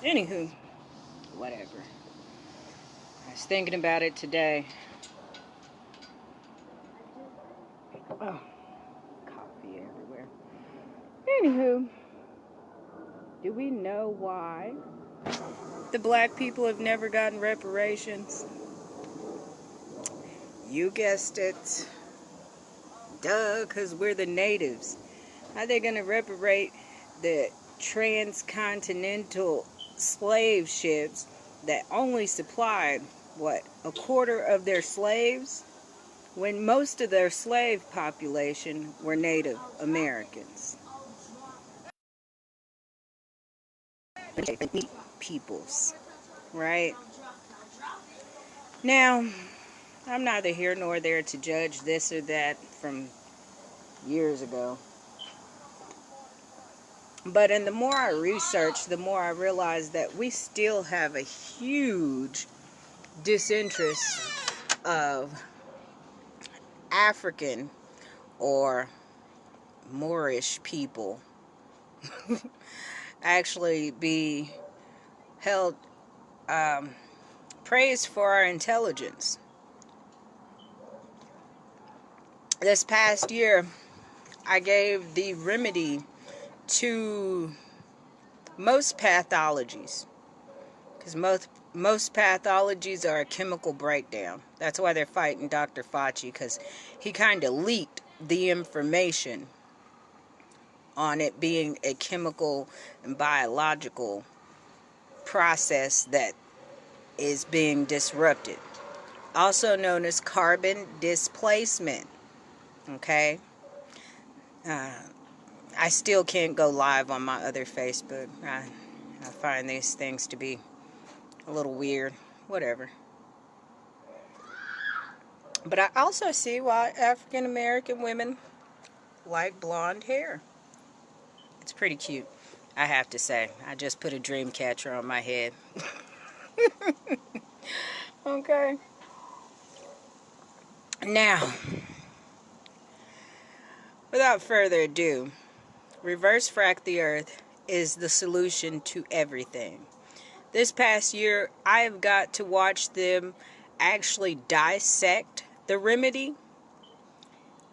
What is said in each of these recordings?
Anywho, whatever. I was thinking about it today. Oh, coffee everywhere. Anywho, do we know why the black people have never gotten reparations? You guessed it. Duh, because we're the natives. How are they going to reparate the transcontinental slave ships that only supplied, what, a quarter of their slaves? When most of their slave population were Native Americans. Peoples, right? Now, I'm neither here nor there to judge this or that from years ago. But in the more I research, the more I realize that we still have a huge disinterest of African or Moorish people actually be held praised for our intelligence. This past year, I gave the remedy to most pathologies, because most pathologies are a chemical breakdown. That's why they're fighting Dr. Fauci, because he kind of leaked the information on it being a chemical and biological process that is being disrupted, also known as carbon displacement. Okay, I still can't go live on my other Facebook. I find these things to be a little weird. Whatever. But I also see why African American women like blonde hair. It's pretty cute, I have to say. I just put a dream catcher on my head. Okay. Now, without further ado, reverse frac the earth is the solution to everything. This past year, I have got to watch them actually dissect the remedy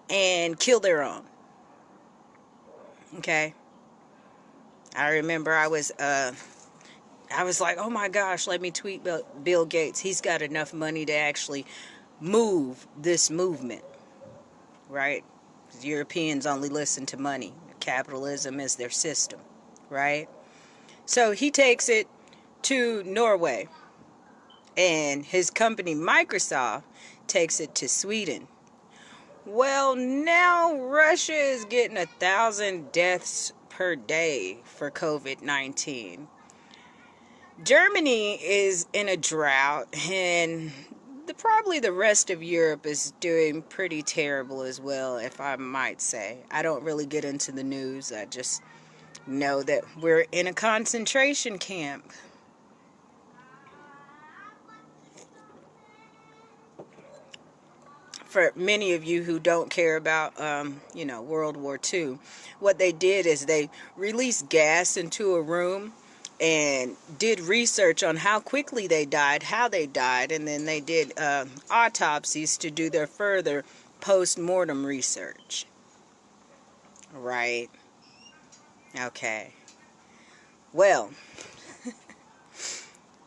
and kill their own. Okay? I remember I was like, oh my gosh, let me tweet Bill Gates. He's got enough money to actually move this movement, right? Europeans only listen to money. Capitalism is their system, right? So he takes it to Norway, and his company Microsoft takes it to Sweden. Well, now Russia is getting 1,000 deaths per day for COVID-19. Germany is in a drought, and probably the rest of Europe is doing pretty terrible as well, if I might say. I don't really get into the news. I just know that we're in a concentration camp. For many of you who don't care about, World War II, what they did is they released gas into a room and did research on how quickly they died, how they died, and then they did autopsies to do their further post-mortem research. Right. Okay. Well,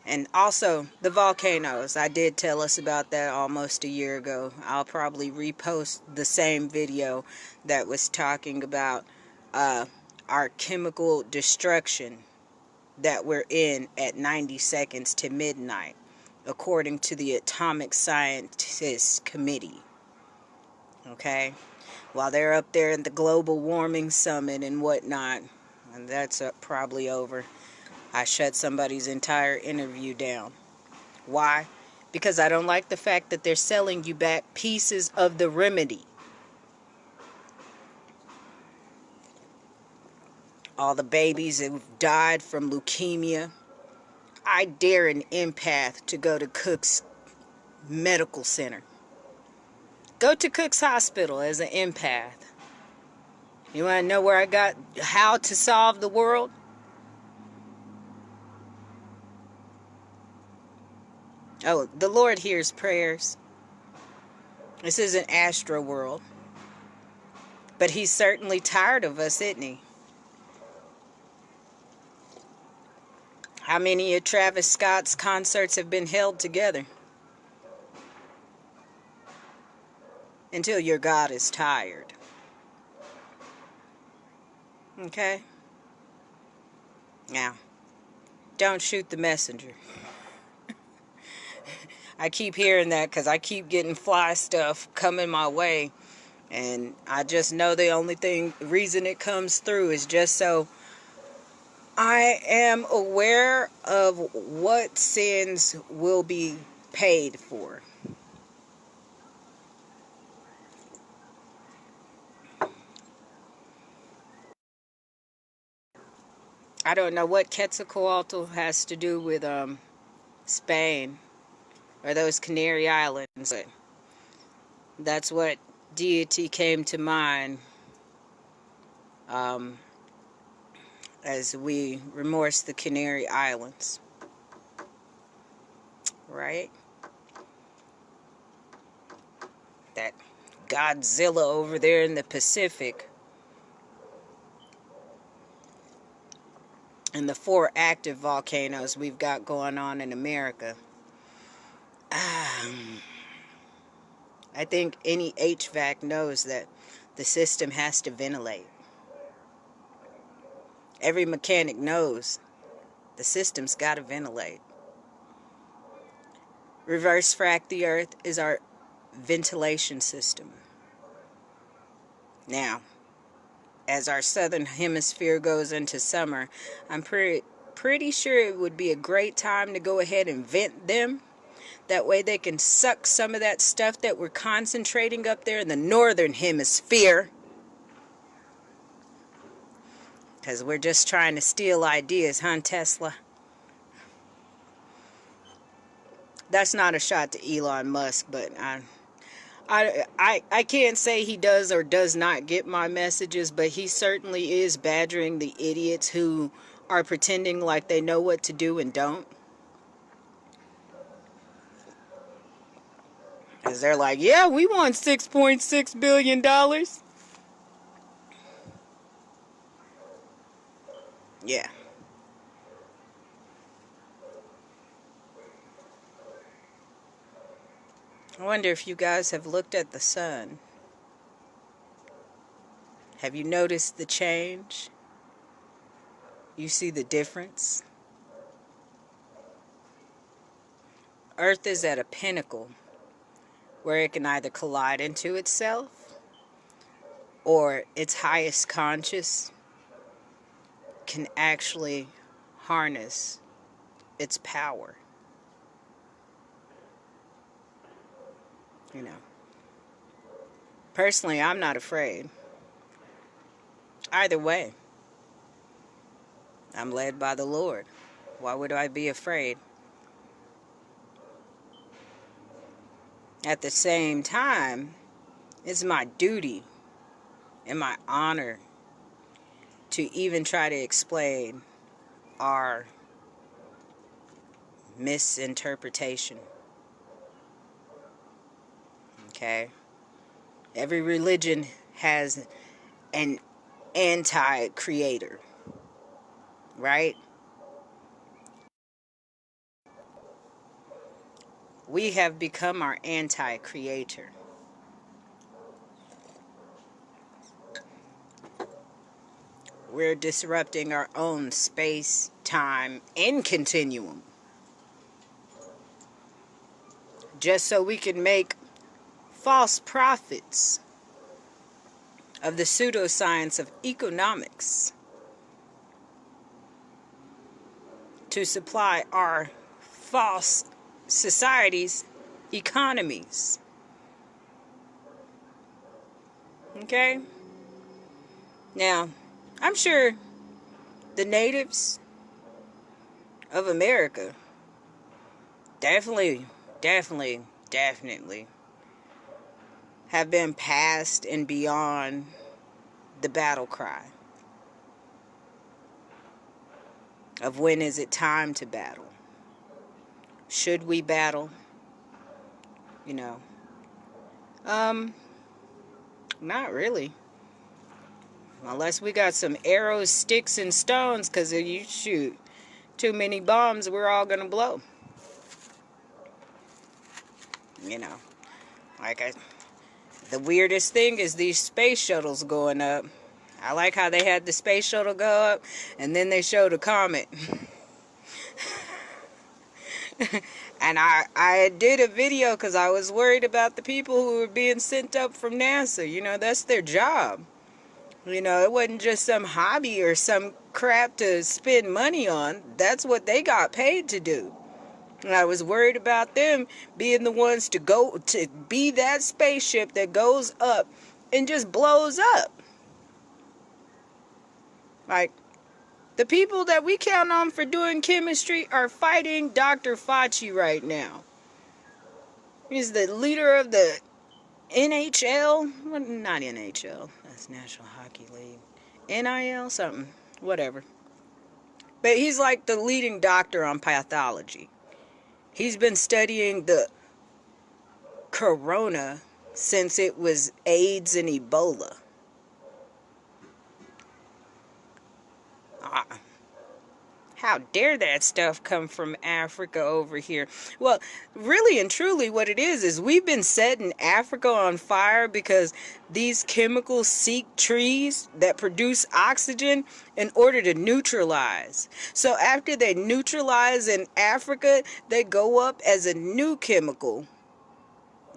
and also the volcanoes. I did tell us about that almost a year ago. I'll probably repost the same video that was talking about our chemical destruction that we're in at 90 seconds to midnight, according to the Atomic Scientists Committee. Okay? While they're up there in the global warming summit and whatnot, and that's probably over, I shut somebody's entire interview down. Why? Because I don't like the fact that they're selling you back pieces of the remedy. All the babies who've died from leukemia. I dare an empath to go to Cook's Medical Center. Go to Cook's Hospital as an empath. You want to know where I got how to solve the world? Oh, the Lord hears prayers. This is an astro world. But he's certainly tired of us, isn't he? How many of Travis Scott's concerts have been held together? Until your God is tired. Okay? Now, don't shoot the messenger. I keep hearing that because I keep getting fly stuff coming my way. And I just know the only reason it comes through is just so I am aware of what sins will be paid for. I don't know what Quetzalcoatl has to do with Spain or those Canary Islands, but that's what deity came to mind as we remorse the Canary Islands, right? That Godzilla over there in the Pacific, and the 4 active volcanoes we've got going on in America. I think any HVAC knows that the system has to ventilate. Every mechanic knows the system's got to ventilate. Reverse frac the earth is our ventilation system. Now, as our southern hemisphere goes into summer, I'm pretty sure it would be a great time to go ahead and vent them. That way they can suck some of that stuff that we're concentrating up there in the northern hemisphere. Because we're just trying to steal ideas, huh, Tesla? That's not a shot to Elon Musk, but I can't say he does or does not get my messages, but he certainly is badgering the idiots who are pretending like they know what to do and don't. Because they're like, yeah, we want $6.6 billion. Yeah. I wonder if you guys have looked at the sun. Have you noticed the change? You see the difference? Earth is at a pinnacle where it can either collide into itself or its highest conscious can actually harness its power. You know, personally, I'm not afraid. Either way, I'm led by the Lord. Why would I be afraid? At the same time, it's my duty and my honor to even try to explain our misinterpretation. Okay? Every religion has an anti-creator, right? We have become our anti-creator. We're disrupting our own space, time, and continuum. Just so we can make false prophets of the pseudoscience of economics to supply our false societies' economies. Okay? Now, I'm sure the natives of America definitely have been past and beyond the battle cry of when is it time to battle. Should we battle? You know, not really. Unless we got some arrows, sticks, and stones, because if you shoot too many bombs, we're all gonna blow. You know, the weirdest thing is these space shuttles going up. I like how they had the space shuttle go up, and then they showed a comet. And I did a video because I was worried about the people who were being sent up from NASA. You know, that's their job. You know, it wasn't just some hobby or some crap to spend money on. That's what they got paid to do. And I was worried about them being the ones to go to be that spaceship that goes up and just blows up. Like, the people that we count on for doing chemistry are fighting Dr. Fauci right now. He's the leader of the NHL. Well, not NHL. That's National Hockey League. NIL? Something. Whatever. But he's like the leading doctor on pathology. He's been studying the corona since it was AIDS and Ebola. How dare that stuff come from Africa over here? Well, really and truly what it is we've been setting Africa on fire because these chemicals seek trees that produce oxygen in order to neutralize. So after they neutralize in Africa, they go up as a new chemical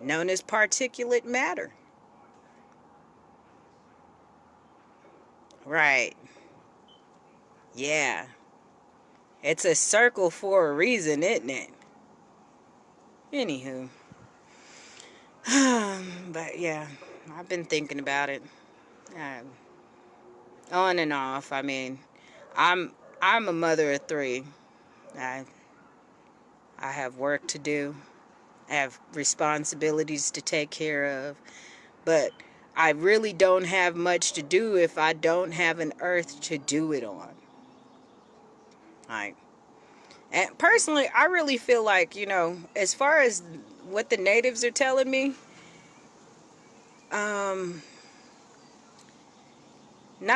known as particulate matter. Right. Yeah. It's a circle for a reason, isn't it? Anywho. But yeah, I've been thinking about it. On and off. I mean, I'm a mother of three. I have work to do. I have responsibilities to take care of. But I really don't have much to do if I don't have an earth to do it on. And personally, I really feel like, you know, as far as what the natives are telling me, not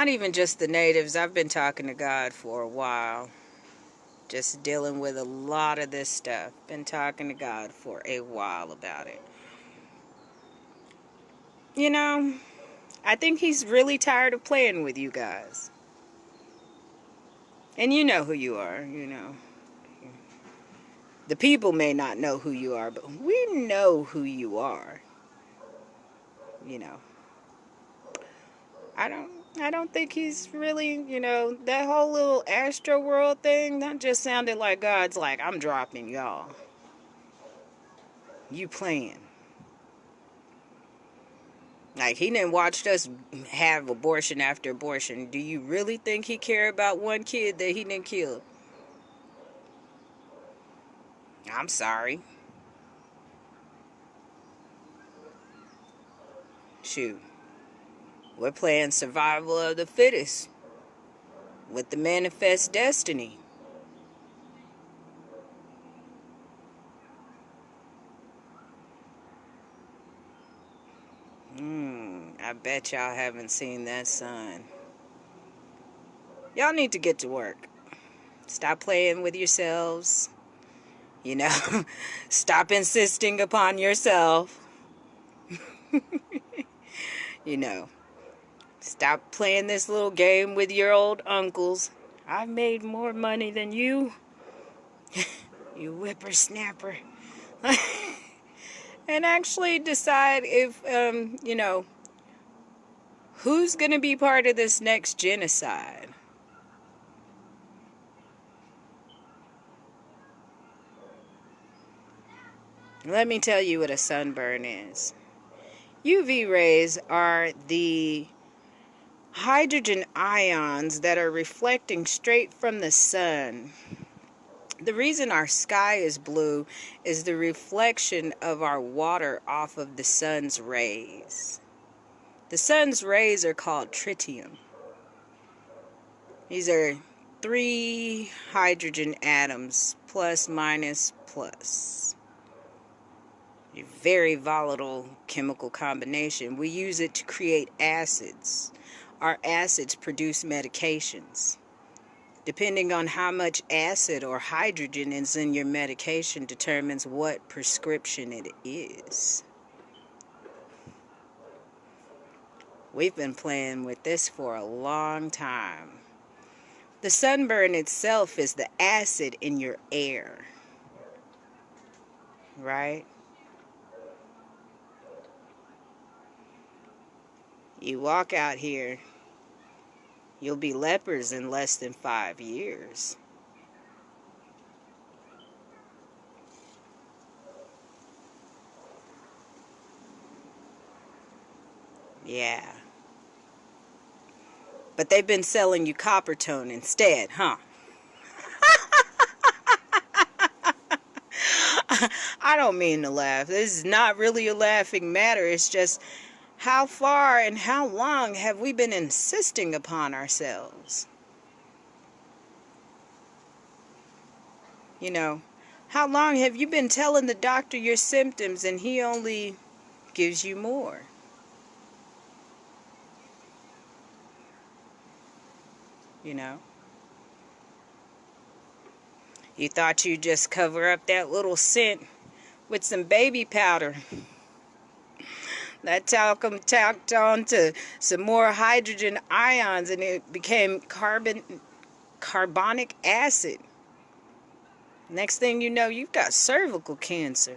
even just the natives. I've been talking to God for a while, just dealing with a lot of this stuff. Been talking to God for a while about it. You know, I think he's really tired of playing with you guys. And you know who you are, you know. The people may not know who you are, but we know who you are. You know. I don't think he's really, you know, that whole little Astro World thing, that just sounded like God's like, I'm dropping y'all. You playing. Like, he didn't watch us have abortion after abortion. Do you really think he cared about one kid that he didn't kill? I'm sorry. Shoot. We're playing survival of the fittest with the manifest destiny. I bet y'all haven't seen that sign. Y'all need to get to work. Stop playing with yourselves. You know, stop insisting upon yourself. You know, stop playing this little game with your old uncles. I've made more money than you. You whippersnapper. And actually decide if, you know, who's going to be part of this next genocide. Let me tell you what a sunburn is. UV rays are the hydrogen ions that are reflecting straight from the sun. The reason our sky is blue is the reflection of our water off of the sun's rays. The sun's rays are called tritium. These are 3 hydrogen atoms, plus, minus, plus. A very volatile chemical combination. We use it to create acids. Our acids produce medications. Depending on how much acid or hydrogen is in your medication determines what prescription it is. We've been playing with this for a long time. The sunburn itself is the acid in your air, right? You walk out here, you'll be lepers in less than 5 years. Yeah. But they've been selling you Coppertone instead, huh? I don't mean to laugh. This is not really a laughing matter. It's just how far and how long have we been insisting upon ourselves? You know, how long have you been telling the doctor your symptoms and he only gives you more? You know? You thought you'd just cover up that little scent with some baby powder. That talcum tacked on to some more hydrogen ions and it became carbonic acid. Next thing you know, you've got cervical cancer.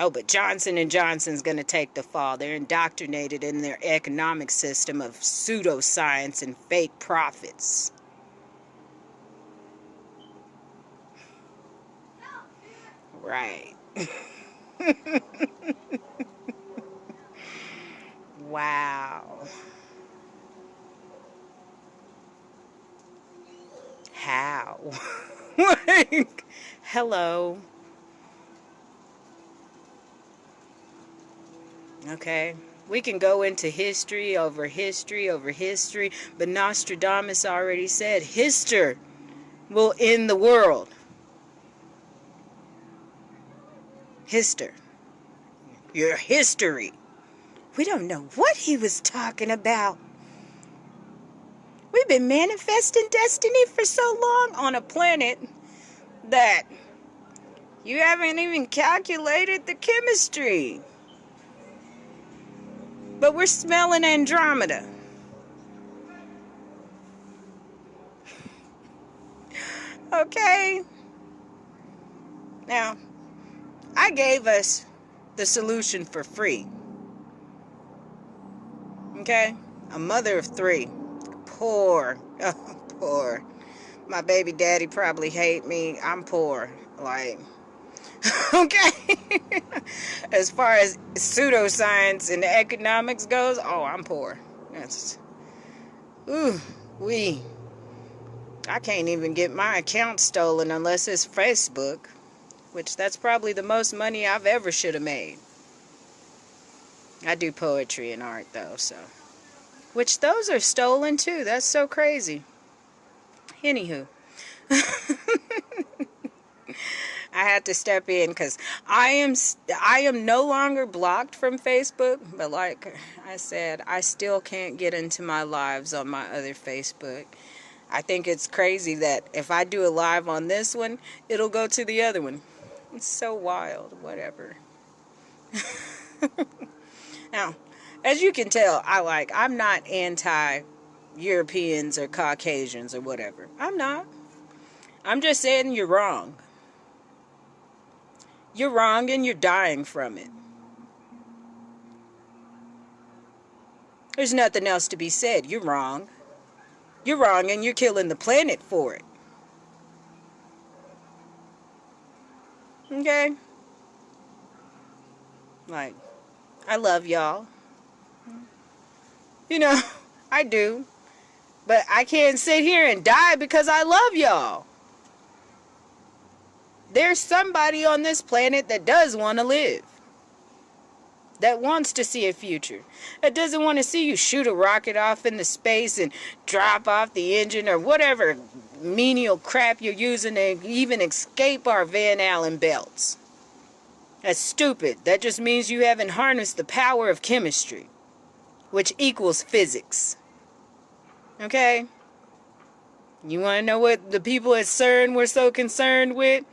Oh, but Johnson & Johnson's going to take the fall. They're indoctrinated in their economic system of pseudoscience and fake profits. Right. Wow. How? Like, hello. Okay. We can go into history over history over history, but Nostradamus already said history will end the world. History. Your history. We don't know what he was talking about. We've been manifesting destiny for so long on a planet that you haven't even calculated the chemistry. But we're smelling Andromeda. Okay? Now, I gave us the solution for free. Okay? A mother of 3. Poor. Oh, poor. My baby daddy probably hate me. I'm poor. Like, okay? As far as pseudoscience and economics goes, oh, I'm poor. That's, I can't even get my account stolen unless it's Facebook, which that's probably the most money I've ever should have made. I do poetry and art, though, so. Which those are stolen, too. That's so crazy. Anywho. I had to step in because I am no longer blocked from Facebook, but like I said, I still can't get into my lives on my other Facebook. I think it's crazy that if I do a live on this one, it'll go to the other one. It's so wild, whatever. Now, as you can tell, I'm not anti-Europeans or Caucasians or whatever. I'm not. I'm just saying you're wrong. You're wrong and you're dying from it. There's nothing else to be said. You're wrong. You're wrong and you're killing the planet for it. Okay? Like, I love y'all. You know, I do. But I can't sit here and die because I love y'all. There's somebody on this planet that does want to live. that wants to see a future, that doesn't want to see you shoot a rocket off into space and drop off the engine or whatever menial crap you're using to even escape our Van Allen belts. That's stupid. That just means you haven't harnessed the power of chemistry, which equals physics. Okay? You want to know what the people at CERN were so concerned with?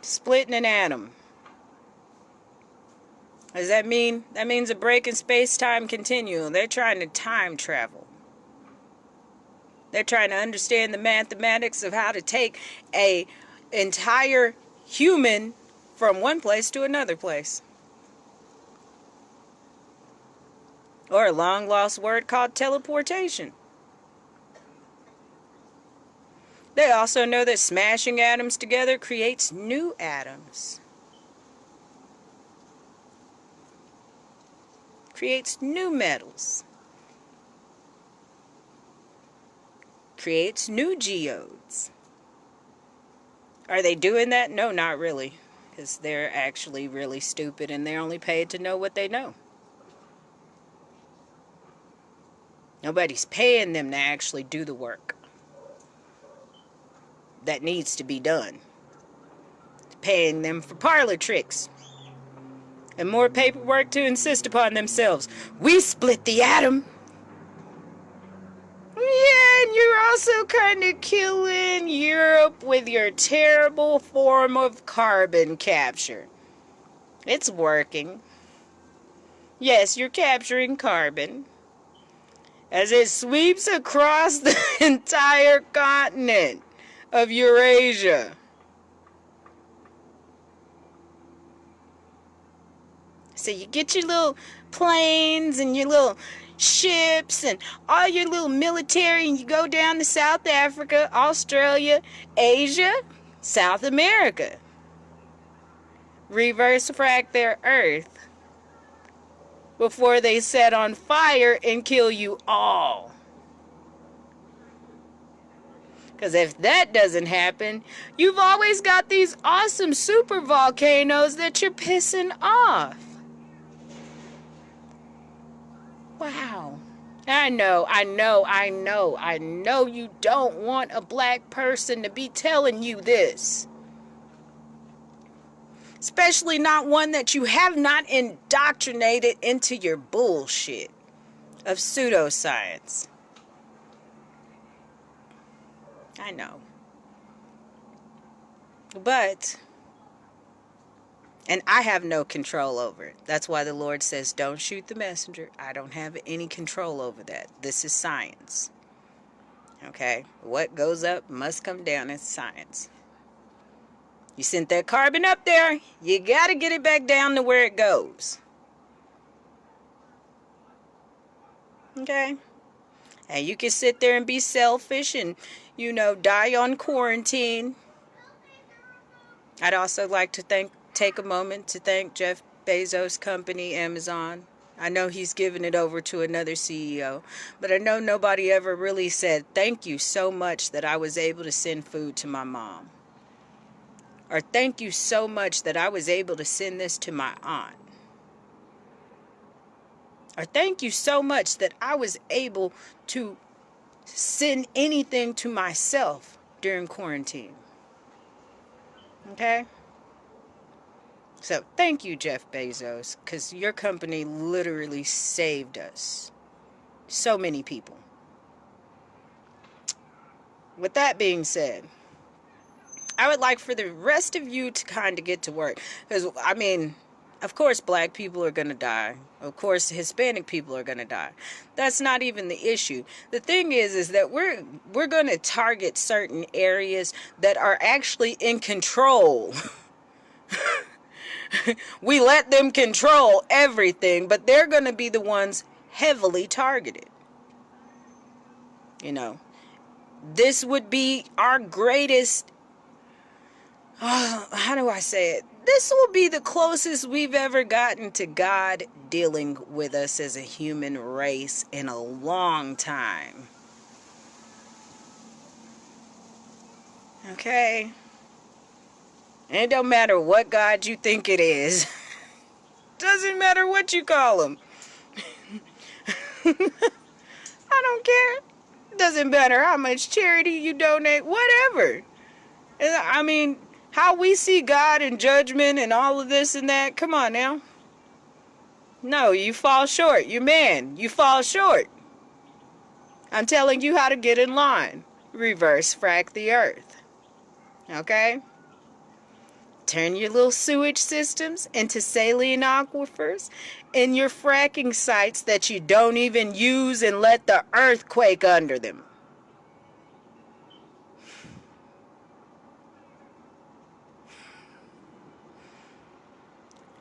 Splitting an atom. What does that mean? That means a break in space-time continuum. They're trying to time travel. They're trying to understand the mathematics of how to take an entire human from one place to another place. Or a long-lost word called teleportation. They also know that smashing atoms together creates new atoms. Creates new metals. Creates new geodes. Are they doing that? No, not really. Because they're actually really stupid and they're only paid to know what they know. Nobody's paying them to actually do the work that needs to be done. Paying them for parlor tricks and more paperwork to insist upon themselves. We split the atom. Yeah, and you're also kind of killing Europe with your terrible form of carbon capture. It's working. Yes, you're capturing carbon as it sweeps across the entire continent of Eurasia. So you get your little planes and your little ships and all your little military and you go down to South Africa, Australia, Asia, South America. Reverse frack their earth before they set on fire and kill you all. Because if that doesn't happen, you've always got these awesome super volcanoes that you're pissing off. Wow. I know you don't want a black person to be telling you this. Especially not one that you have not indoctrinated into your bullshit of pseudoscience. I know. But, and I have no control over it. That's why the Lord says, don't shoot the messenger. I don't have any control over that. This is science. Okay? What goes up must come down. It's science. You sent that carbon up there, you got to get it back down to where it goes. Okay? And you can sit there and be selfish and, die on quarantine. I'd also like to take a moment to thank Jeff Bezos' company, Amazon. I know he's given it over to another CEO, but I know nobody ever really said thank you so much that I was able to send food to my mom. Or thank you so much that I was able to send this to my aunt. Or thank you so much that I was able to send anything to myself during quarantine. Okay? So thank you, Jeff Bezos, because your company literally saved us. So many people. With that being said, I would like for the rest of you to kind of get to work. Because, of course black people are going to die. Of course Hispanic people are going to die. That's not even the issue. The thing is that we're going to target certain areas that are actually in control. We let them control everything, but they're going to be the ones heavily targeted. This would be our greatest, how do I say it? This will be the closest we've ever gotten to God dealing with us as a human race in a long time. Okay? And it don't matter what God you think it is. Doesn't matter what you call them. I don't care. Doesn't matter how much charity you donate, whatever. I mean, how we see God and judgment and all of this and that, come on now. No, you fall short. You man, you fall short. I'm telling you how to get in line. Reverse frack the earth. Okay? Turn your little sewage systems into saline aquifers and your fracking sites that you don't even use and let the earth quake under them.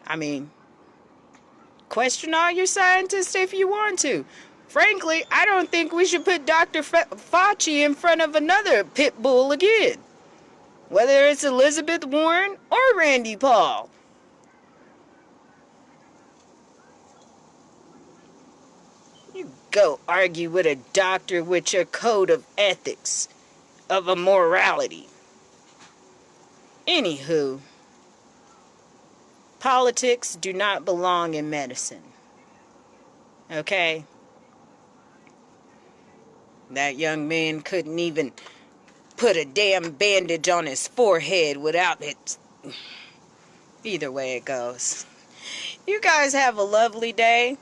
I mean, question all your scientists if you want to. Frankly, I don't think we should put Dr. Fauci in front of another pit bull again. Whether it's Elizabeth Warren or Randy Paul. You go argue with a doctor with your code of ethics, of a morality. Anywho, politics do not belong in medicine. Okay? That young man couldn't even put a damn bandage on his forehead without it. Either way it goes. You guys have a lovely day.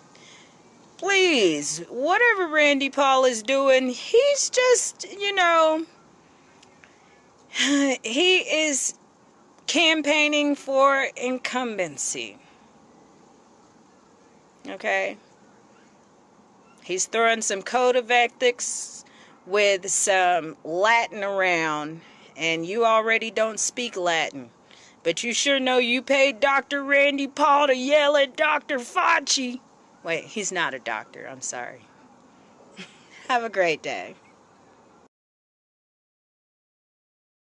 Please, whatever Randy Paul is doing, he's just, he is campaigning for incumbency. Okay? He's throwing some code of ethics with some Latin around, and you already don't speak Latin. But you sure know you paid Dr. Randy Paul to yell at Dr. Fauci. Wait, he's not a doctor. I'm sorry. Have a great day.